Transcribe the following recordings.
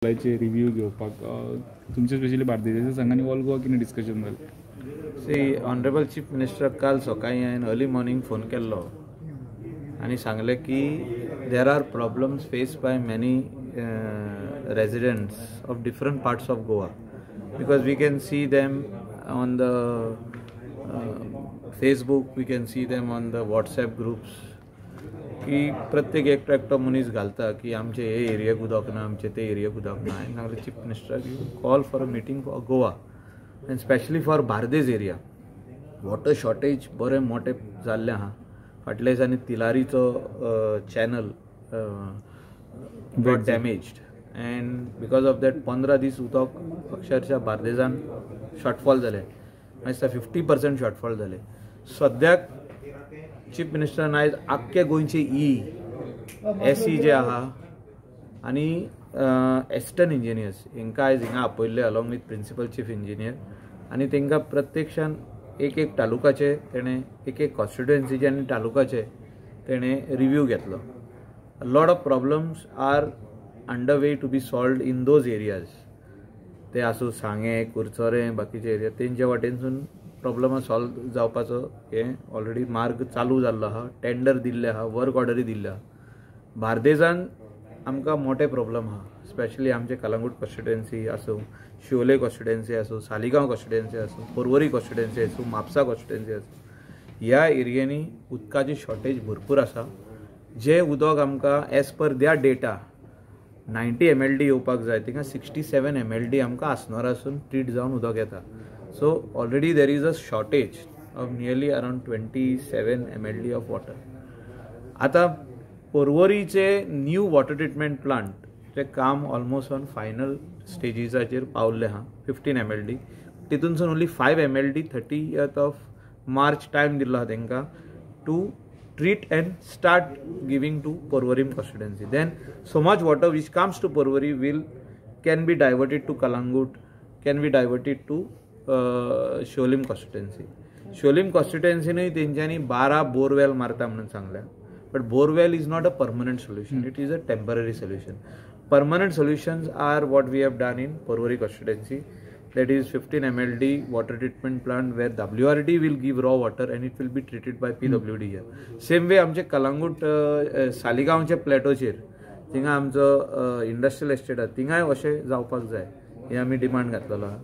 Review घेवपाक तुमचे specially बार्देजाच्या संघाने ऑल गोवा कितें डिस्कशन जालें. सी ऑनरेबल चीफ मिनिस्टर काल सकाळी हांवें अर्ली मॉर्निंग फोन केल्लो आनी सांगलें की there are problems faced by many residents of different parts of Goa because we can see them on the Facebook, we can see them on the WhatsApp groups की प्रत्येक एकटो मनीस घालता की आमचे हे एरियाक उदक ना, आमचे ते एरियाक उदक ना. हांवें सांगलें चीफ मिनिस्टराक you call for a meeting for Goa and specially for Bardez area. Water shortage बरें मोठें जाल्लें आहा. फाटल्या दिसांनी तिलारीचो channel got damaged and because of that 15 दीस उदक अक्षरशः बार्देजान शॉर्टफॉल जालें. मागीर 50% शॉर्टफॉल जालें. सद्याक चीफ मिनिस्टरान आयज आख्खे गोंयचे एसी जे आहा आनी एस्टर्न इंजिनियर्स हांकां आयज हिंगा आपयल्ले along with principal chief engineer आनी तांकां प्रत्यक्षान एक तालुकाचे तेणें एक कॉन्स्टिट्युएन्सीचे आनी तालुकाचे तेणें रिव्ह्यू घेतलो. Lot of problems are under way to be solved in those areas. ते आसूं सांगे, कुरचोरें, बाकीचे एरिया तेंचे वाटेनसून प्रॉब्लम सॉल्व जावपाचो हे ऑलरेडी मार्ग चालू जाल्लो आहा. टेंडर दिल्ले आहा, वर्क ऑर्डरी दिल्ले आहा. बार्देजान आमकां मोठे प्रॉब्लम आहा. स्पेशली आमचे कलंगूट कॉन्स्टिट्युएन्सी आसूं, शिवोले कॉन्स्टिट्युएन्सी आसूं, सालिगांव कॉन्स्टिट्युएन्सी आसूं, पर्वरी कॉन्स्टिट्युएन्सी आसूं, म्हापसा कॉन्स्टिट्युएन्सी आसूं, ह्या एरियांनी उदकाची शॉर्टेज भरपूर आसा. जे उदक आमकां एज पर द्या डेटा 90 MLD येवपाक जाय थिंगा 67 MLD आमकां आसनोरासून ट्रीट जावन उदक येता. So already there is a shortage of nearly around 27 MLD of water. आता पर्वरीचे न्यू वॉटर ट्रिटमेंट प्लांट चे काम ऑलमोस्ट ऑन फायनल स्टेजीसाचेर पावल्ले आहा. 15 MLD तितूनसून only 5 MLD 30th of March time दिल्लो आहा तांकां to treat and start giving to Porvorim constituency. Then so much water which comes to Porvori can be diverted to Kalangut, can be diverted to Sholim constituency. Sholim constituency ने तेंच्यांनी 12 borewell मारता म्हणून सांगल्या. But borewell is not a permanent solution. It is a temporary solution. Permanent solutions are what we have done in Porvori constituency. That is 15 MLD water treatment plant where WRD will give raw water and it will be treated by PWD here. Same way आमचे कलंगूट सालिगांवचे प्लॅटोचेर थिंगा आमचो industrial estate आसा थिंगाय अशें जावपाक जाय हे आमी demand घातलेलो आहा.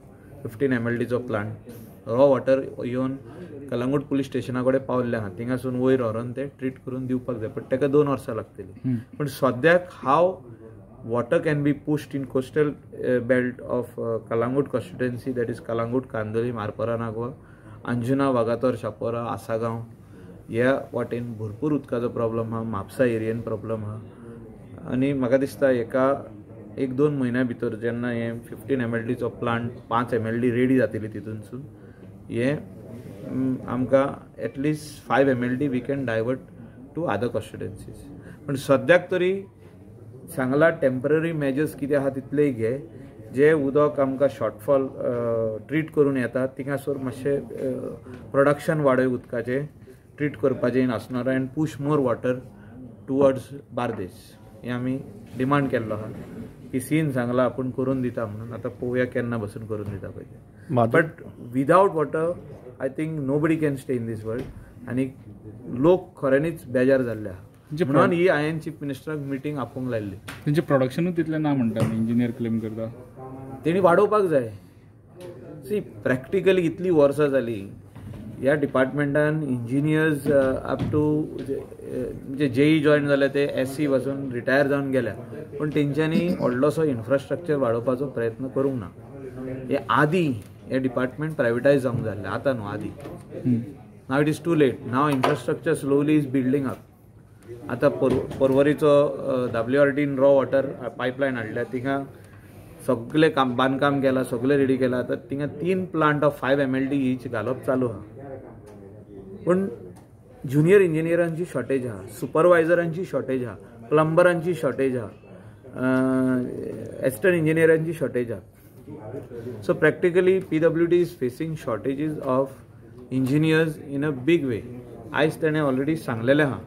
15 MLDचो प्लांट रॉ वॉटर येवन कलंगूट पुलीस स्टेशना कडेन पावल्ले आहा. थिंगासून वयर व्हरून ते ट्रीट करून दिवपाक जाय. पण ताका 2 वर्सां लागतली. पण सद्याक हाव water can be pushed in coastal belt of Kalangut constituency, that is Kalangut, Kandoli, Marpara, Nagwa, Anjuna, Wagator, Chapora, Asagaon. ह्या वाटेन भरपूर उदकाचो प्रॉब्लम आहा. म्हापसा एरियन प्रॉब्लम आहा आनी म्हाका दिसता एका 1-2 म्हयन्या भितर जेन्ना हे 15 MLDचो प्लांट 5 MLD रेडी जातली तितूनसून हे आमकां at least 5 MLD we can divert to other constituencies. पण सद्याक तरी सांगला टेम्पररी मेजर्स कितें आहा तितलेय घे. जे उदक आमकां शॉर्टफॉल ट्रीट करून येता थिंगासोर मातशें प्रोडक्शन वाडय उदकाचें ट्रीट करपाचें इन आसनोरा and push more water towards Bardez. हें आमी डिमांड केल्लो आहा की सीन सांगला आपूण करून दिता म्हणून. आतां पळोवया केन्ना बसून करून दिता पळय. But without water I think nobody can stay in this world आनी लोक खऱ्यांनीच बेजार जाल्ले आहा. म्हणून ही हांवें चीफ मिनिस्टराक मिटींग आपोवंक लायल्ली. तेंचे प्रोडक्शनूच तितलें ना म्हणटा इंजिनियर क्लेम करता. तेणी वाडोवपाक जाय. सी प्रॅक्टिकली इतली वर्सां जाली ह्या डिपार्टमेंटान इंजिनियर्स अप टू म्हणजे जेई जॉयन जाले ते SC वचून रिटायर जावन गेल्या. पण तेंच्यांनी व्हडलोसो इन्फ्रास्ट्रक्चर वाडोवपाचो प्रयत्न करूंक ना. हे आदीं हे डिपार्टमेंट प्रायवेटायज जावंक जाल्लें. आतां न्हू आदीं. Now it is too late. Now infrastructure slowly is building up. आता पर्वरीचो WRDन रॉ वॉटर पायपलायन हाडल्या. थिंगा सगळे काम बांदकाम केलां, सगळे रेडी केलां. आतां थिंगा 3 प्लांट ऑफ 5 MLD ईच घालप चालू आहा. पण ज्युनियर इंजिनियरांची शॉर्टेज आहा, सुपरवायझरांची शॉर्टेज आहा, प्लंबरांची शॉर्टेज आहा, एस्टर्न इंजिनियरांची शॉर्टेज आहा. So practically PWD is facing shortages of engineers in a big way. आयज ताणें ऑलरेडी सांगलेलें आहा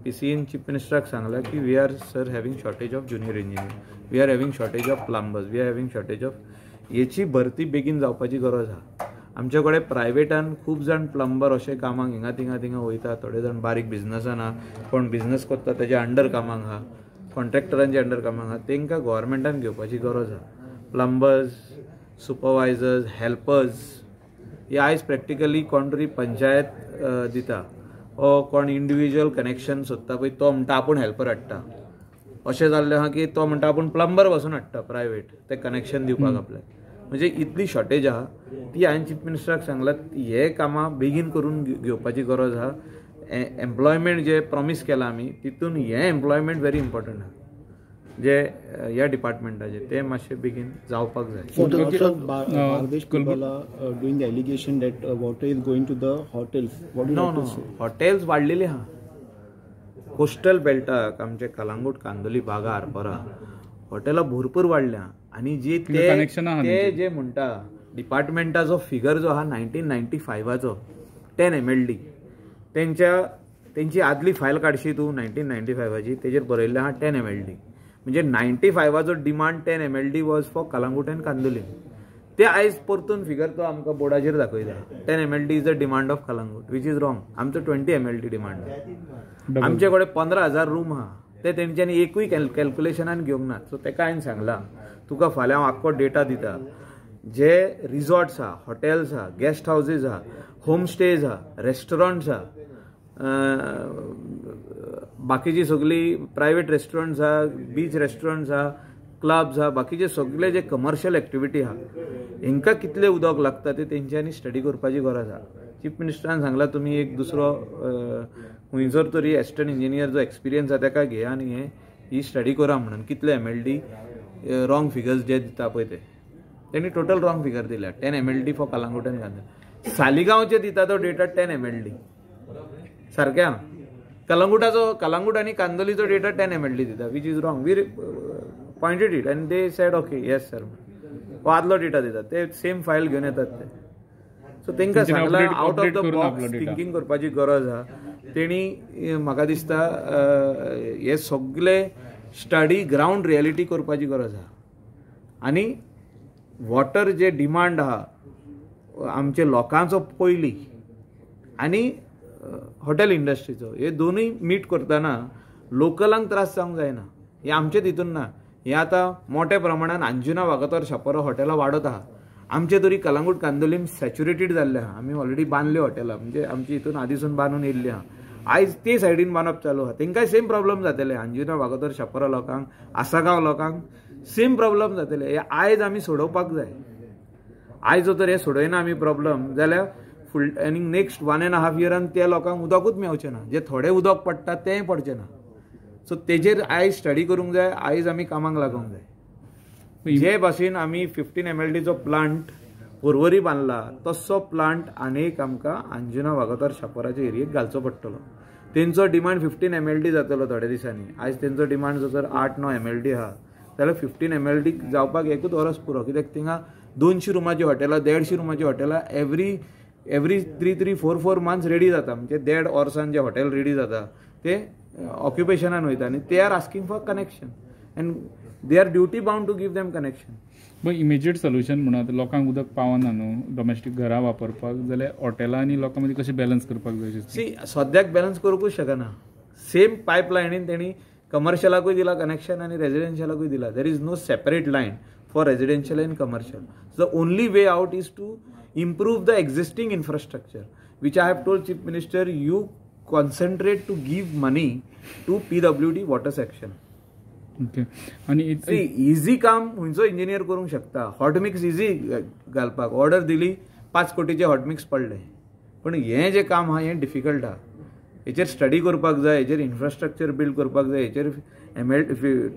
PCN चीफ मिनिस्टराक सांगला की we are sir having shortage of junior engineer, we are having shortage of plumbers, we are having shortage of. याची भरती बेगीन जावपाची गरज आहा. आमचे कडेन प्रायवेटान खूब जाण प्लंबर अशे कामाक हिंगा थिंगा वयता. थोडे जाण बारीक बिझनसान आहा, कोण बिझनस करता तेज्या अंडर कामाक आहा, कॉन्ट्रॅक्टरांच्या अंडर कामाक आहा. तांकां गव्हर्मेंटान घेवपाची गरज आहा. प्लंबर्स, सुपरवायझर्स, हेल्पर्स हे आयज प्रॅक्टिकली कोण तरी पंचायत दिता ओ कोण इंडिविज्युअल कनेक्शन सोदता पळय तो म्हणटा आपूण हेल्पर हाडटा. अशें जाल्लें आहा की तो म्हणटा आपूण प्लंबर वचून हाडटा प्रायवेट ते कनेक्शन दिवपाक आपल्याक. म्हणजे इतली शॉर्टेज आहा ती हांवें चीफ मिनिस्टराक सांगलां हे कामां बेगीन करून घेवपाची गरज आहा. एम्प्लॉयमेंट जे प्रॉमीस केला आमी तितून हें एम्प्लॉयमेंट व्हेरी इम्पॉर्टंट आहा जे ह्या डिपार्टमेंटाचे ते मातशें बेगीन जावपाक जाय. Bangladesh people are doing the allegation that water is going to the hotels. What do you have to say? Hotels वाडलेली आहा. कोस्टल बेल्टाक आमचे कलांगूट, कांदोली, बागा, आरपोरा हॉटेलां भरपूर वाडल्या. आनी जे ते जे म्हणटा डिपार्टमेंटाचो फिगर जो आहा 1995चो 10 MLD तेंची आदली फायल काडशी तूं 1995ची तेजेर बरयल्लें आहा 10 MLD. म्हणजे 95चो demand 10 MLD was for Calangute and Candolim. ते आयज परतून फिगर तो आमकां बोर्डाचेर दाखयता 10 MLD is the demand of Calangute, which is wrong. आमचो 20 MLD डिमांड आहा. आमचे कडेन 15,000 रूम आहा ते तेंच्यांनी एकूय कॅल्क्युलेशनान घेवंक ना. सो तेका हांवें सांगलां तुका फाल्यां हांव आख्खो डेटा दिता. जे रिसॉर्ट्स आहा, हॉटेल्स आहा, गेस्ट हाऊसीस आहा, होम स्टेज आहा, रेस्टॉरंट्स आहा, बाकीची सगळी प्रायवेट रेस्टॉरंट्स आहा, बीच रेस्टॉरंट्स आहा, क्लब्स आहा, बाकीचे सगळे जे कमर्शियल एक्टिविटी आहा हांकां कितले उदक लागता ते तेंच्यांनी स्टडी करपाची गरज आहा. चीफ मिनिस्टरान सांगला तुमी एक दुसरो खंयचो तरी एसिस्टंट इंजिनियर जो एक्सपिरियन्स आहा ताका घेया आनी ही स्टडी करा म्हणून कितले MLD रॉंग फिगर्स जे दिता पळय ते तेणी टोटल रॉंग फिगर दिल्या. 10 MLD for Calangute and Candolim. सालिगांवचे दिता तो डेटा 10 MLD सारकें आहा. कलांगूट आनी कांदोलीचो डेटा 10 MLD दिता which is wrong. We pointed it and they said okay yes sir हो आदलो डेटा दिता. ते सेम फायल घेवन येतात ते. सो तांकां सांगलां out of the box thinking करपाची गरज आहा. तेणी म्हाका दिसता हे सगळे स्टडी ग्राउंड रियलिटी करपाची गरज आहा. आनी वॉटर जे डिमांड आहा आमच्या लोकांचो पयलीं आनी हॉटेल इंडस्ट्रीचो हे दोनूय मीट करतना लोकलांक त्रास जावंक जायना. हे आमचे तितून ना. हे आतां मोठ्या प्रमाणात अंजुना वागातोर शापोरा हॉटेलां वाडत आहा. आमचे तरी कलांगूट कांदोलीम सॅच्युरेटेड जाल्ले आहा. आमी ऑलरेडी बांदले हॉटेलां म्हणजे आमची हितून आदीसून बांदून येयल्ली आहा. आयज ते सायडीन बांदप चालू आहा. तांकांय सेम प्रॉब्लेम जातले. अंजुना वागातोर शापोरा लोकांक, आसागांव लोकांक सेम प्रॉब्लेम जातले. हे आयज आमी सोडोवपाक जाय. आयज जर हे सोडयना आमी प्रॉब्लेम जाल्यार फुल आनी नेक्स्ट 1.5 इयरान त्या लोकांक उदकूच मेळचें ना. जे थोडे उदक पडटा तेंय पडचें ना. सो तेजेर आयज स्टडी करूंक जाय. आयज आमी कामाक लागूंक जाय. जे भाशेन आमी 15 MLDचो प्लांट पर्वरी बांदला तसो प्लांट आनीक आमकां अंजुना वागातोर शापोराच्या एरियेक घालचो पडटलो. तेंचो डिमांड 15 MLD जातलो थोड्या दिसांनी. आयज तेंचो डिमांड जर 8-9 MLD आहा जाल्यार 15 MLD जावपाक एकूच वरस पुरो. कित्याक थिंगा 200 रुमाची हॉटेलां, 150 रुमाची हॉटेलां एवरी 3-4 मंथ्स रेडी जाता. म्हणजे 1.5 वर्सान जे हॉटेल रेडी जाता ते ऑक्युपेशनान वयता आनी ते are asking for connection and they are duty bound to give them connection. पण इमिजिएट सोल्युशन म्हणून आतां लोकांक उदक पावना न्हू डोमेस्टीक घरां वापरपाक जाल्यार हॉटेलां आनी लोकां मदीं कशें बॅलन्स करपाक जाय. सी सद्याक बॅलन्स करूंकूच शकना. सेम पायपलायनीन तेणी कमर्शियलाकूय दिला कनेक्शन आनी रेजिडेन्शियलाकूय दिला. There is no separate line for residential and commercial. The only way out is to improve the existing infrastructure, which I have told Chief Minister, you concentrate to give money to PWD water section. Okay. आणि easy काम खंयचो engineer करूंक शकता. Hot mix easy घालपाक order दिली 5 कोटीचे hot mix पडले. पण हें जे काम आहा हें डिफिकल्ट आहा. हेचेर स्टडी करपाक जाय, हेचेर इन्फ्रास्ट्रक्चर बिल्ड करपाक जाय, हेचेर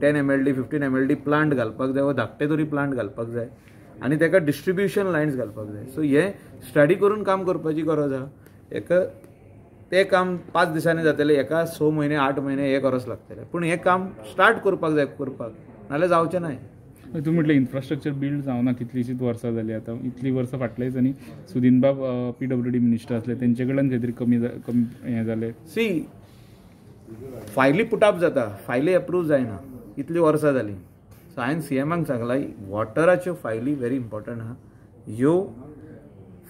10 MLD 15 MLD प्लांट घालपाक जाय, वा धाकटे तरी प्लांट घालपाक जाय आनी तेका डिस्ट्रिब्युशन लायन्स घालपाक जाय. सो हे स्टडी करून काम करपाची गरज आहा. हेका ते काम 5 दिसांनी जातले, हेका 6 म्हयने 8 म्हयने 1 वर्स लागतले. पूण हे काम स्टार्ट करपाक जाय करपाक, नाल्यार जावचें नाय. तूं म्हटलें इन्फ्रास्ट्रक्चर बिल्ड जावना कितलीशींच वर्सां जालीं. आतां इतलीं वर्सां फाटलेंच आनी सुदीनबाब PWD मिनिस्टर आसले तेंचे कडल्यान खंय तरी कमी हें जालें. सी फायली पुटअप जाता, फायली अप्रूव्ह जायना, इतली वर्सां जाली. सो हांवें CMाक सांगला वॉटराच्यो फायली व्हेरी इम्पॉर्टंट आहा, ह्यो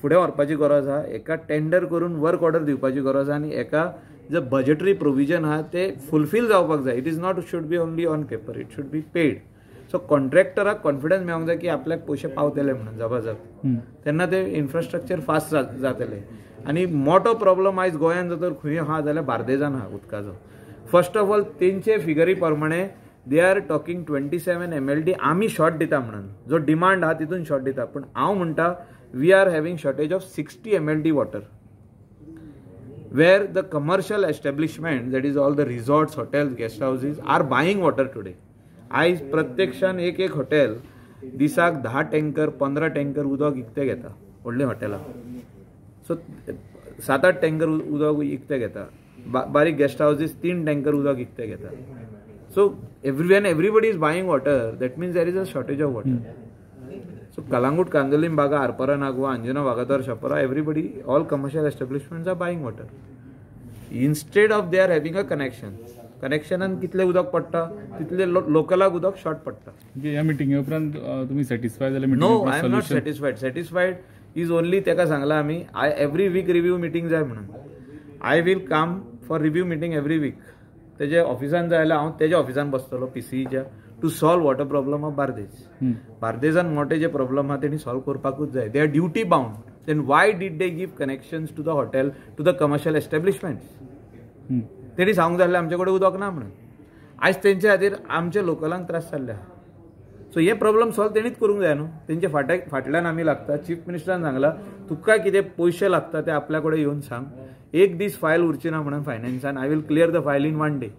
फुडें व्हरपाची गरज आहा, एका टेंडर करून वर्क ऑर्डर दिवपाची गरज आहा, आनी एका जे बजेटरी प्रोविजन आहा ते फुलफील जावपाक जाय. It is not should be only on paper, it should be paid. So कॉन्ट्रॅक्टराक कॉन्फिडन्स मेळोंक जाय की आपल्याक पयशे पावतले म्हणून जबरदस्त, तेन्ना ते इन्फ्रास्ट्रक्चर फास्ट जातले. आनी मोठो प्रॉब्लम आयज गोंयांत जर खंय आहा जाल्यार बार्देजान आहा उदकाचो. फर्स्ट ऑफ ऑल तेंचे फिगरी प्रमाणे दे आर टॉकिंग 27 MLD आमी शॉर्ट दिता म्हणून, जो डिमांड आहा तितून शॉर्ट दिता. पूण हांव म्हणटा we are having shortage of 60 MLD water, where the commercial establishment, that is all the resorts, hotels, guest houses are buying water today. आयज प्रत्यक्षान एक हॉटेल दिसाक 10 टँकर 15 टँकर उदक इकते घेता, व्हडली हॉटेलां. सो 7-8 टँकर उदक इकते घेता. बारीक गेस्ट हाऊसेस 3 टँकर उदक इकते घेता. So everybody is buying water, that means there is a shortage of water. So Kalangut, Kandolim, Baga, Arpara, Nagwa, Anjuna, Vagadar, Shapara, everybody, all commercial establishments are buying water. Instead of they are having a connection and कितले उदक पडटा तितले लोकलाक उदक short पडटा. ह्या मिटिंगे उपरांत तुम्ही satisfy जाले? No, I am not satisfied is only तेका सांगला आमी एवरी वीक रिव्यू मिटींग जाय म्हणून. I will come for review meeting every week. तेजे ऑफिसान जाय जाल्यार हांव तेज्या ऑफिसान बसतलो PCEच्या to solve water problem of Bardez. बार्देजान मोठे जे प्रॉब्लम आहा तेणी सॉल्व करपाकूच जाय. They are duty bound. Then why did they give connections to the hotel, to the commercial establishments? तेणी सांगूंक जाय आमचे कडेन उदक ना म्हणून. आयज तेंचे खातीर आमचे लोकलांक त्रास जाल्ले आहा. सो हे प्रॉब्लम सॉल्व तेणीच करूंक जाय न्हू. तेंचे फाटल्यान आमी लागता. चीफ मिनिस्टरान सांगला तुका कितें पयशे लागता ते आपल्या कडेन येवन सांग. एक दीस फायल उरची ना म्हणून फायनान्सान, I will clear the file in 1 day.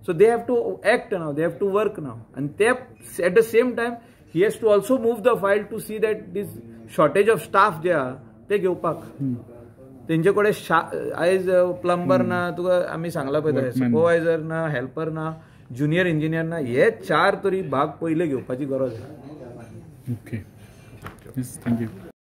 So they have to act now, they have to work now, and they have, at the same time he has to also move the file to see that this shortage of staff जे आहा ते घेवपाक. तेंचे कडेन आयज plumber ना, तुका आमी सांगला पळय सुपरवायझर ना, हेल्पर ना, ज्युनियर इंजिनियर ना, हे 4 तरी भाग पयले घेवपाची गरज आसा. Okay, thank you.